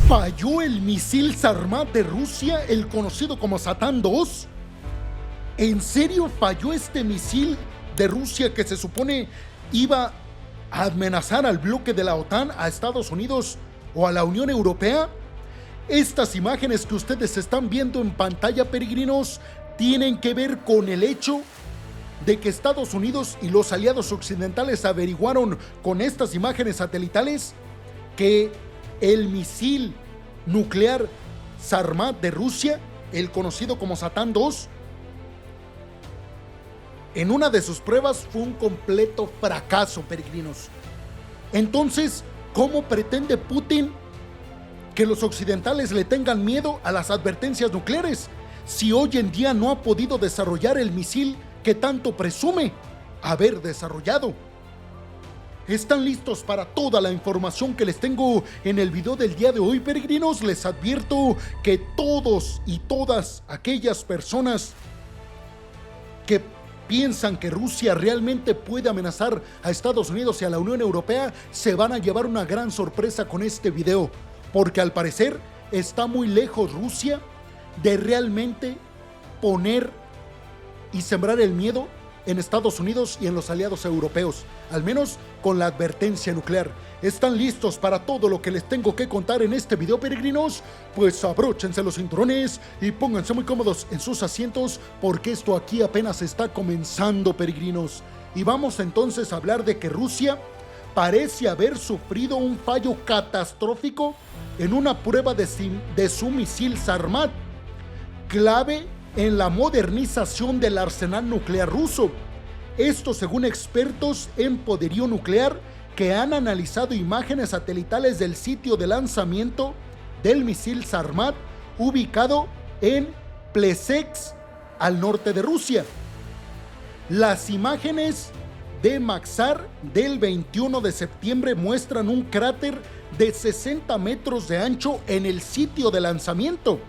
¿Falló el misil Sarmat de Rusia, el conocido como Satán II? ¿En serio falló este misil de Rusia que se supone iba a amenazar al bloque de la OTAN, a Estados Unidos o a la Unión Europea? Estas imágenes que ustedes están viendo en pantalla, peregrinos, tienen que ver con el hecho de que Estados Unidos y los aliados occidentales averiguaron con estas imágenes satelitales que el misil nuclear Sarmat de Rusia, el conocido como Satán II, en una de sus pruebas fue un completo fracaso, peregrinos. Entonces, ¿cómo pretende Putin que los occidentales le tengan miedo a las advertencias nucleares si hoy en día no ha podido desarrollar el misil que tanto presume haber desarrollado? ¿Están listos para toda la información que les tengo en el video del día de hoy, peregrinos? Les advierto que todos y todas aquellas personas que piensan que Rusia realmente puede amenazar a Estados Unidos y a la Unión Europea se van a llevar una gran sorpresa con este video, porque al parecer está muy lejos Rusia de realmente poner y sembrar el miedo en Estados Unidos y en los aliados europeos, al menos con la advertencia nuclear. ¿Están listos para todo lo que les tengo que contar en este video, peregrinos? Pues abróchense los cinturones y pónganse muy cómodos en sus asientos, porque esto aquí apenas está comenzando, peregrinos. Y vamos entonces a hablar de que Rusia parece haber sufrido un fallo catastrófico en una prueba de su misil Sarmat, clave en la modernización del arsenal nuclear ruso. Esto según expertos en poderío nuclear que han analizado imágenes satelitales del sitio de lanzamiento del misil Sarmat ubicado en Plesetsk, al norte de Rusia. Las imágenes de Maxar del 21 de septiembre muestran un cráter de 60 metros de ancho en el sitio de lanzamiento,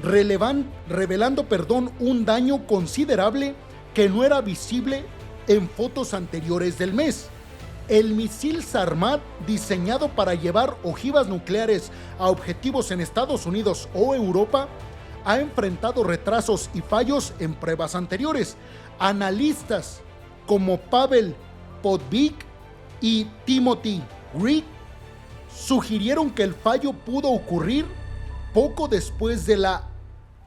revelando un daño considerable que no era visible en fotos anteriores del mes. El misil Sarmat, diseñado para llevar ojivas nucleares a objetivos en Estados Unidos o Europa, ha enfrentado retrasos y fallos en pruebas anteriores. Analistas como Pavel Podvik y Timothy Greig sugirieron que el fallo pudo ocurrir poco después de la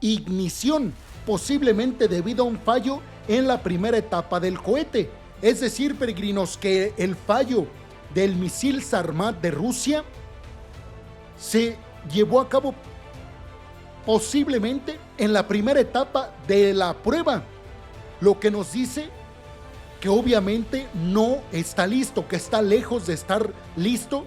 ignición, posiblemente debido a un fallo en la primera etapa del cohete. Es decir, peregrinos, que el fallo del misil Sarmat de Rusia se llevó a cabo posiblemente en la primera etapa de la prueba, lo que nos dice que obviamente no está listo, que está lejos de estar listo,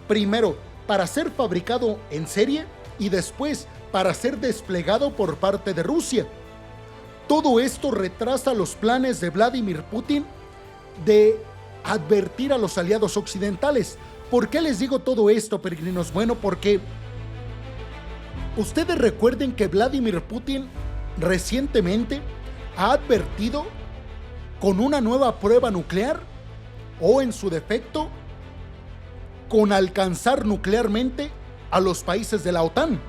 primero para ser fabricado en serie y después para ser desplegado por parte de Rusia. Todo esto retrasa los planes de Vladimir Putin de advertir a los aliados occidentales. ¿Por qué les digo todo esto, peregrinos? Bueno, porque ustedes recuerden que Vladimir Putin recientemente ha advertido con una nueva prueba nuclear, o en su defecto, con alcanzar nuclearmente a los países de la OTAN.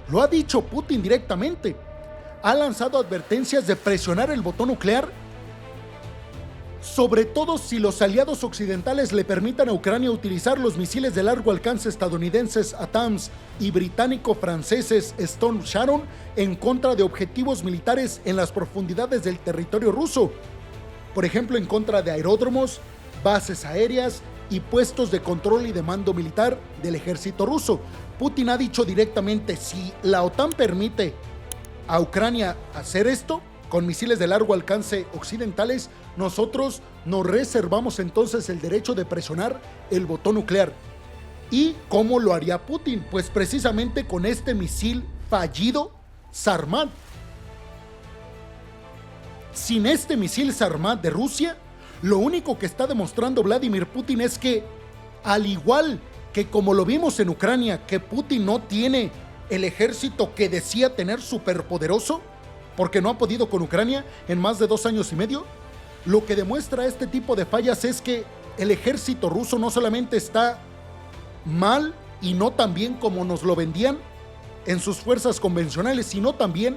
Lo ha dicho Putin directamente. Ha lanzado advertencias de presionar el botón nuclear, sobre todo si los aliados occidentales le permitan a Ucrania utilizar los misiles de largo alcance estadounidenses ATACMS y británico-franceses Storm Shadow en contra de objetivos militares en las profundidades del territorio ruso. Por ejemplo, en contra de aeródromos, bases aéreas y puestos de control y de mando militar del ejército ruso. Putin ha dicho directamente: si la OTAN permite a Ucrania hacer esto con misiles de largo alcance occidentales, nosotros nos reservamos entonces el derecho de presionar el botón nuclear. ¿Y cómo lo haría Putin? Pues precisamente con este misil fallido Sarmat. Sin este misil Sarmat de Rusia, lo único que está demostrando Vladimir Putin es que, al igual que como lo vimos en Ucrania, que Putin no tiene el ejército que decía tener superpoderoso, porque no ha podido con Ucrania en más de 2 años y medio, lo que demuestra este tipo de fallas es que el ejército ruso no solamente está mal y no tan bien como nos lo vendían en sus fuerzas convencionales, sino también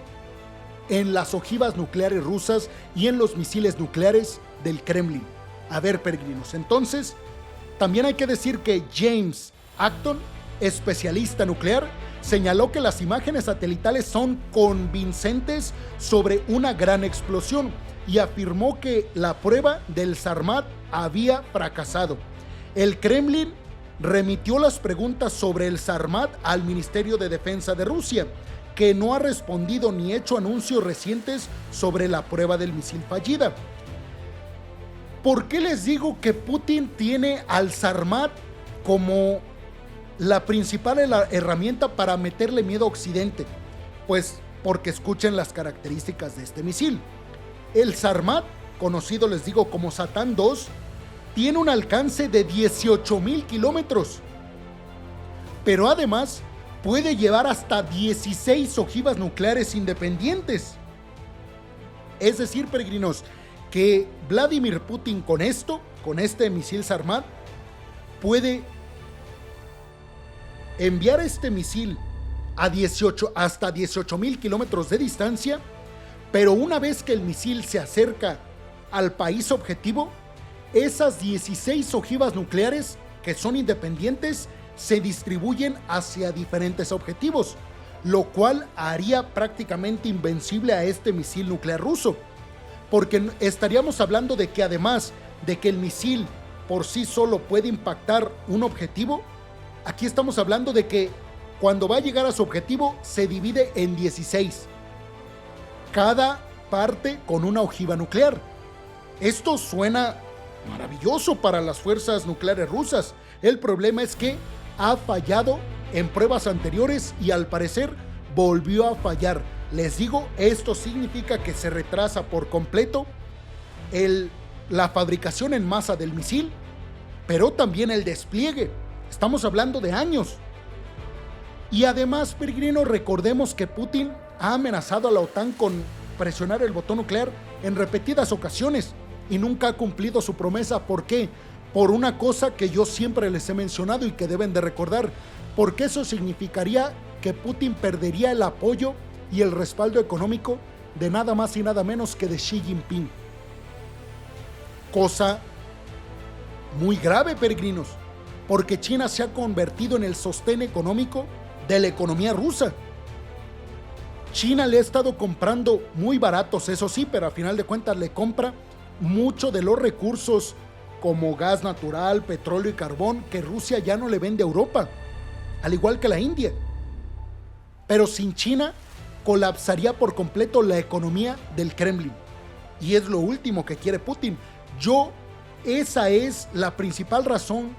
en las ojivas nucleares rusas y en los misiles nucleares del Kremlin. A ver, peregrinos, entonces también hay que decir que James Acton, especialista nuclear, señaló que las imágenes satelitales son convincentes sobre una gran explosión y afirmó que la prueba del Sarmat había fracasado. El Kremlin remitió las preguntas sobre el Sarmat al Ministerio de Defensa de Rusia, que no ha respondido ni hecho anuncios recientes sobre la prueba del misil fallida. ¿Por qué les digo que Putin tiene al Sarmat como la principal herramienta para meterle miedo a Occidente? Pues porque escuchen las características de este misil. El Sarmat, conocido les digo como Satán II, tiene un alcance de 18,000 kilómetros, pero además puede llevar hasta 16 ojivas nucleares independientes. Es decir, peregrinos, que Vladimir Putin con este misil Sarmat, puede enviar este misil a hasta 18,000 kilómetros de distancia, pero una vez que el misil se acerca al país objetivo, esas 16 ojivas nucleares que son independientes se distribuyen hacia diferentes objetivos, lo cual haría prácticamente invencible a este misil nuclear ruso, porque estaríamos hablando de que además de que el misil por sí solo puede impactar un objetivo, aquí estamos hablando de que cuando va a llegar a su objetivo se divide en 16, cada parte con una ojiva nuclear. Esto suena maravilloso para las fuerzas nucleares rusas. El problema es que ha fallado en pruebas anteriores y al parecer volvió a fallar. Les digo, esto significa que se retrasa por completo la fabricación en masa del misil, pero también el despliegue. Estamos hablando de años. Y además, peregrinos, recordemos que Putin ha amenazado a la OTAN con presionar el botón nuclear en repetidas ocasiones y nunca ha cumplido su promesa. ¿Por qué? Por una cosa que yo siempre les he mencionado y que deben de recordar, porque eso significaría que Putin perdería el apoyo y el respaldo económico de nada más y nada menos que de Xi Jinping. Cosa muy grave, peregrinos, porque China se ha convertido en el sostén económico de la economía rusa. China le ha estado comprando muy baratos, eso sí, pero a final de cuentas le compra mucho de los recursos como gas natural, petróleo y carbón que Rusia ya no le vende a Europa, al igual que la India. Pero sin China colapsaría por completo la economía del Kremlin. Y es lo último que quiere Putin. Esa es la principal razón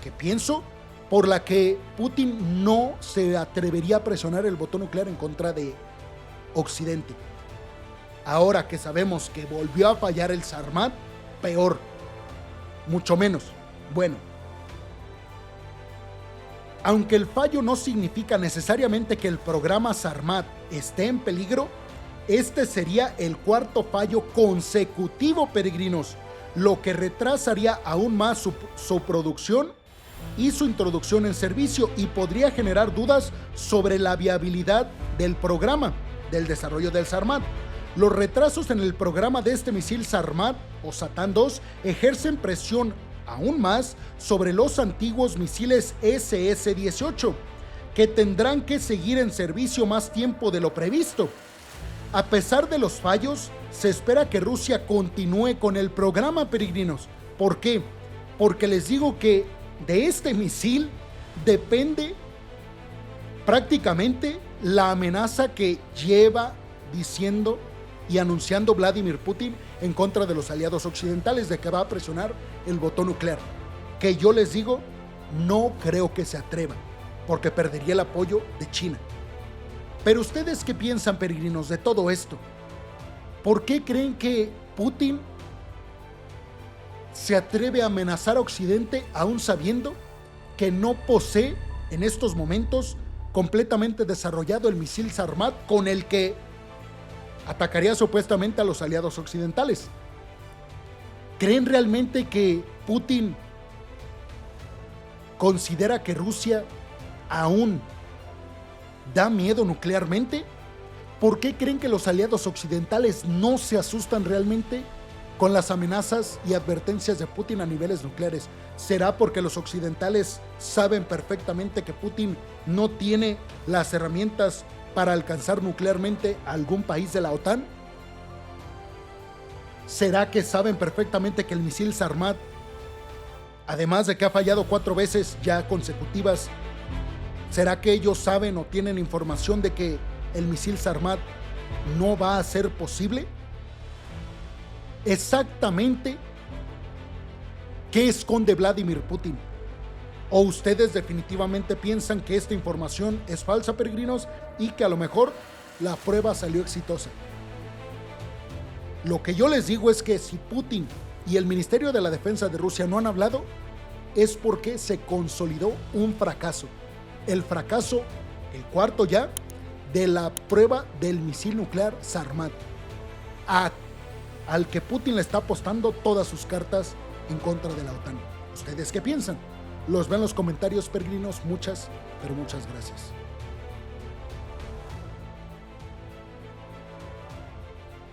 que pienso por la que Putin no se atrevería a presionar el botón nuclear en contra de Occidente. Ahora que sabemos que volvió a fallar el Sarmat, peor, mucho menos. Bueno, aunque el fallo no significa necesariamente que el programa Sarmat esté en peligro, este sería el cuarto fallo consecutivo, peregrinos, lo que retrasaría aún más su producción y su introducción en servicio y podría generar dudas sobre la viabilidad del programa, del desarrollo del Sarmat. Los retrasos en el programa de este misil Sarmat o Satán II ejercen presión aún más sobre los antiguos misiles SS-18, que tendrán que seguir en servicio más tiempo de lo previsto. A pesar de los fallos, se espera que Rusia continúe con el programa, peregrinos. ¿Por qué? Porque les digo que de este misil depende prácticamente la amenaza que lleva diciendo y anunciando Vladimir Putin en contra de los aliados occidentales de que va a presionar el botón nuclear, que yo les digo, no creo que se atreva, porque perdería el apoyo de China. Pero ustedes, ¿qué piensan, peregrinos, de todo esto? ¿Por qué creen que Putin se atreve a amenazar a Occidente aún sabiendo que no posee en estos momentos completamente desarrollado el misil Sarmat con el que atacaría supuestamente a los aliados occidentales? ¿Creen realmente que Putin considera que Rusia aún da miedo nuclearmente? ¿Por qué creen que los aliados occidentales no se asustan realmente con las amenazas y advertencias de Putin a niveles nucleares? ¿Será porque los occidentales saben perfectamente que Putin no tiene las herramientas para alcanzar nuclearmente a algún país de la OTAN? ¿Será que saben perfectamente que el misil Sarmat, además de que ha fallado 4 veces ya consecutivas, será que ellos saben o tienen información de que el misil Sarmat no va a ser posible? Exactamente, ¿qué esconde Vladimir Putin? ¿O ustedes definitivamente piensan que esta información es falsa, peregrinos, y que a lo mejor la prueba salió exitosa? Lo que yo les digo es que si Putin y el Ministerio de la Defensa de Rusia no han hablado, es porque se consolidó un fracaso. El fracaso, el cuarto ya, de la prueba del misil nuclear Sarmat, al que Putin le está apostando todas sus cartas en contra de la OTAN. ¿Ustedes qué piensan? Los veo en los comentarios, peregrinos. Muchas, pero muchas gracias.